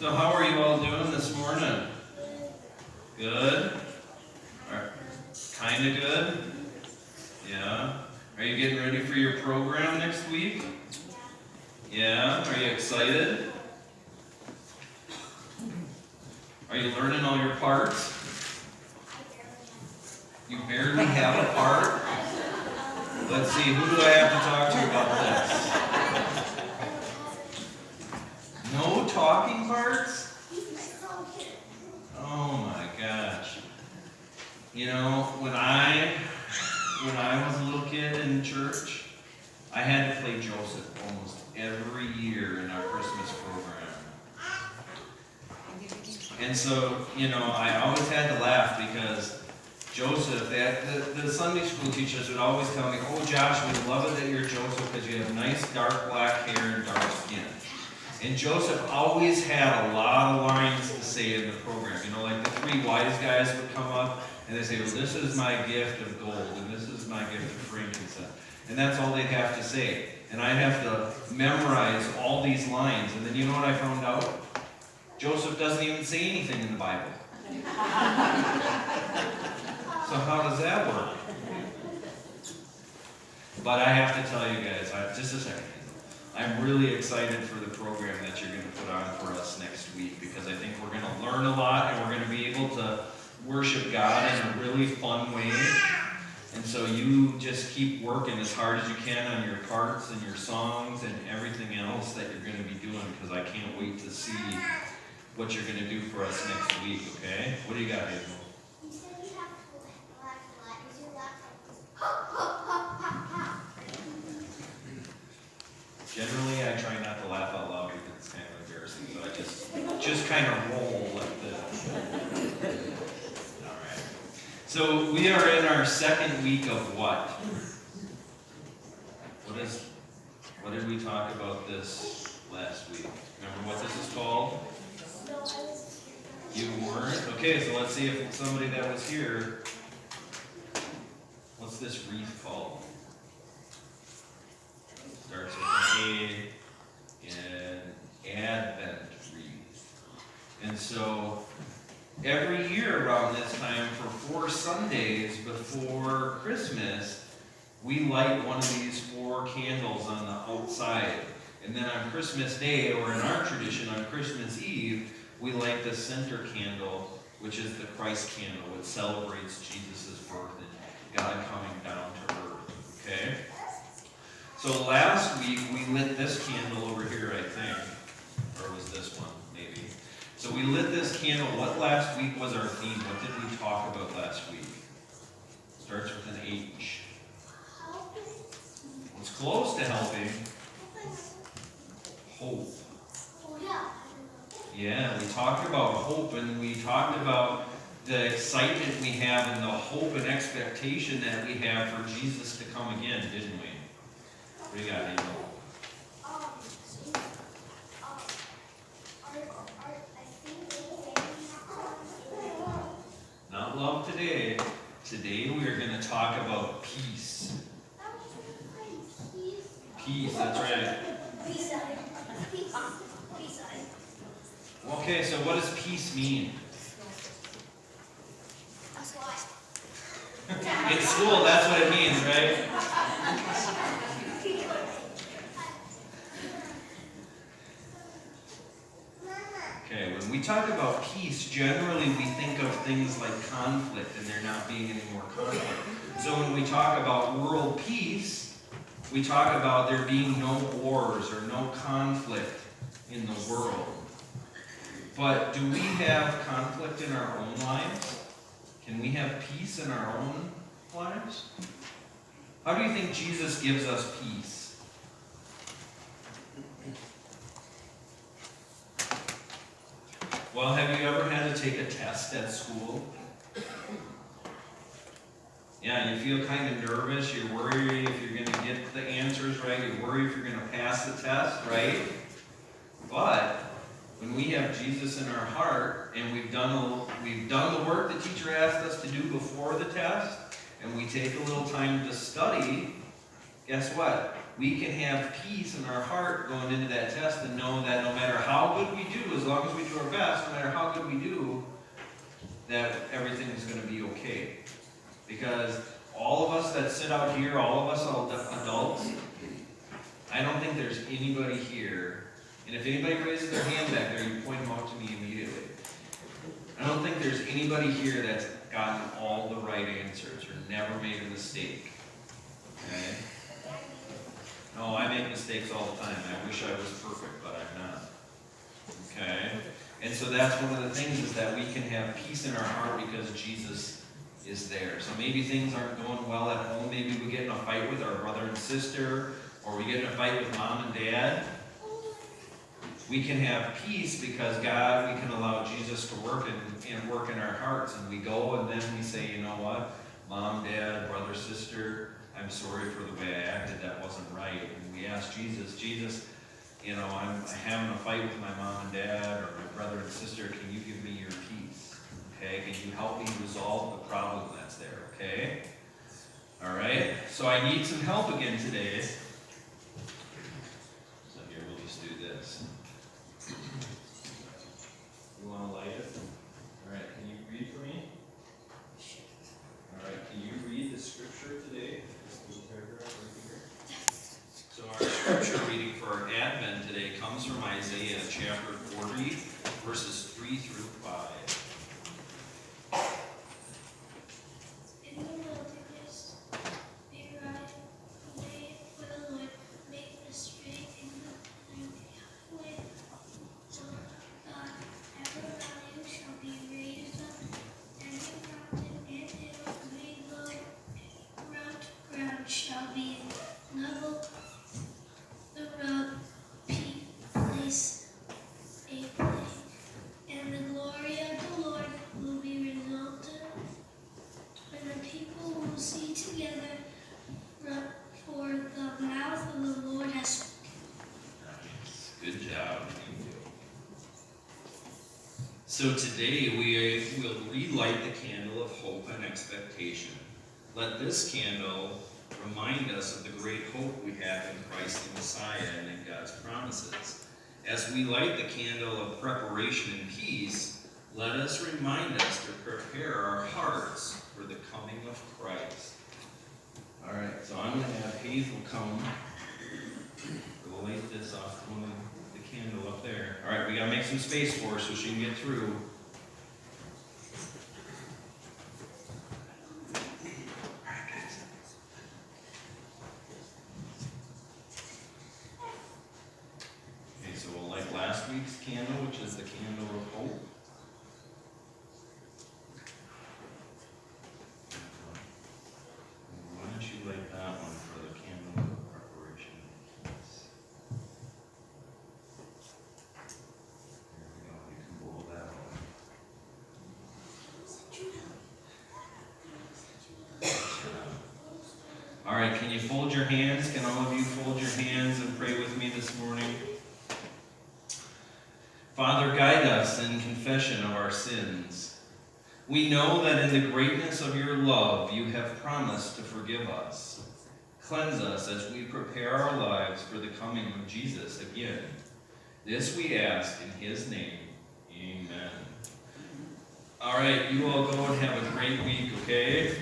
So how are you all doing this morning? Good? Kind of good? Yeah? Are you getting ready for your program next week? Yeah? Are you excited? Are you learning all your parts? You barely have a part? Let's see, who do I have to talk to about this? No talking parts? Oh my gosh. You know, when I was a little kid in church, I had to play Joseph almost every year in our Christmas program. And so, you know, I always had to laugh because Joseph, the Sunday school teachers would always tell me, "Oh, Josh, we love it that you're Joseph because you have nice dark black hair and dark skin." And Joseph always had a lot of lines to say in the program. You know, like the three wise guys would come up and they'd say, "Well, this is my gift of gold and this is my gift of frankincense." And that's all they'd have to say. And I'd have to memorize all these lines. And then you know what I found out? Joseph doesn't even say anything in the Bible. So how does that work? But I have to tell you guys, just a second. I'm really excited for the program that you're going to put on for us next week because I think we're going to learn a lot and we're going to be able to worship God in a really fun way. And so you just keep working as hard as you can on your parts and your songs and everything else that you're going to be doing because I can't wait to see what you're going to do for us next week, okay? What do you got, Hazel? Generally, I try not to laugh out loud because it's kind of embarrassing, so I just kind of roll like this. All right. So we are in our second week of what? What did we talk about this last week? Remember what this is called? You weren't? Okay, so let's see if somebody that was here, what's this wreath called? Starts with an A, an Advent wreath. And so every year around this time, for 4 Sundays before Christmas, we light one of these 4 candles on the outside. And then on Christmas Day, or in our tradition on Christmas Eve, we light the center candle, which is the Christ candle, which celebrates Jesus' birth and God coming down to earth. Okay? So last week we lit this candle over here, I think. Or was this one, maybe. So we lit this candle. What last week was our theme? What did we talk about last week? Starts with an H. It's close to helping. Hope. Yeah, we talked about hope, and we talked about the excitement we have and the hope and expectation that we have for Jesus to come again, didn't we? What do you got, Angel? Not love today. Today we are going to talk about peace. Peace, that's right. Okay, so what does peace mean? In school, that's what it means, right? Okay, when we talk about peace, generally we think of things like conflict and there not being any more conflict. So when we talk about world peace, we talk about there being no wars or no conflict in the world. But do we have conflict in our own lives? Can we have peace in our own lives? How do you think Jesus gives us peace? Well, have you ever had to take a test at school? Yeah, you feel kind of nervous. You worry if you're going to get the answers right. You worry if you're going to pass the test, right? But when we have Jesus in our heart and we've done the work the teacher asked us to do before the test, and we take a little time to study, guess what? we can have peace in our heart going into that test and know that no matter how good we do, as long as we do our best, no matter how good we do, that everything is going to be okay. Because all of us that sit out here, all of us adults, I don't think there's anybody here, and if anybody raises their hand back there, you point them out to me immediately. I don't think there's anybody here that's gotten all the right answers or never made a mistake. Okay? No, I make mistakes all the time. I wish I was perfect, but I'm not. Okay? And so that's one of the things, is that we can have peace in our heart because Jesus is there. So maybe things aren't going well at home. Maybe we get in a fight with our brother and sister, or we get in a fight with mom and dad. We can have peace because God, we can allow Jesus to work and work in our hearts. And we go and then we say, you know what? Mom, dad, brother, sister, I'm sorry for the way I acted. That wasn't right. And we ask Jesus, you know, I'm having a fight with my mom and dad or my brother and sister. Can you give me your peace? Okay? Can you help me resolve the problem that's there? Okay? All right? So I need some help again today. So here, we'll just do this. You want to light it? All right, can you read for me? All right, can you read the scripture today? This little paragraph right here. So our scripture reading for our Advent today comes from Isaiah chapter 40, verses 3 through 5. In the wilderness, be right, wait for the Lord, make the straight in the highway. Lord God, every valley shall be raised up, every mountain and hill made low, ground shall be leveled, the rough place a plain, and the glory of the Lord will be exalted. And the people will see together, for the mouth of the Lord has spoken. Nice. Good job. Thank you. So today we will relight the candle of hope and expectation. Let this candle remind us of the great hope we have in Christ the Messiah and in God's promises. As we light the candle of preparation and peace, let us remind us to prepare our hearts for the coming of Christ. All right, so I'm going to have Hazel come. We'll light this off one of the candle up there. All right, we got to make some space for her so she can get through. Okay, so we'll light last week's candle, which is the candle of hope. Why don't you light that one for the candle of preparation? There we go, you can blow that off. All right, can you fold your hands? Can all of you fold your hands and pray with me this morning? Father, guide us in confession of our sins. We know that in the greatness of your love, you have promised to forgive us. Cleanse us as we prepare our lives for the coming of Jesus again. This we ask in his name. Amen. All right, you all go and have a great week, okay?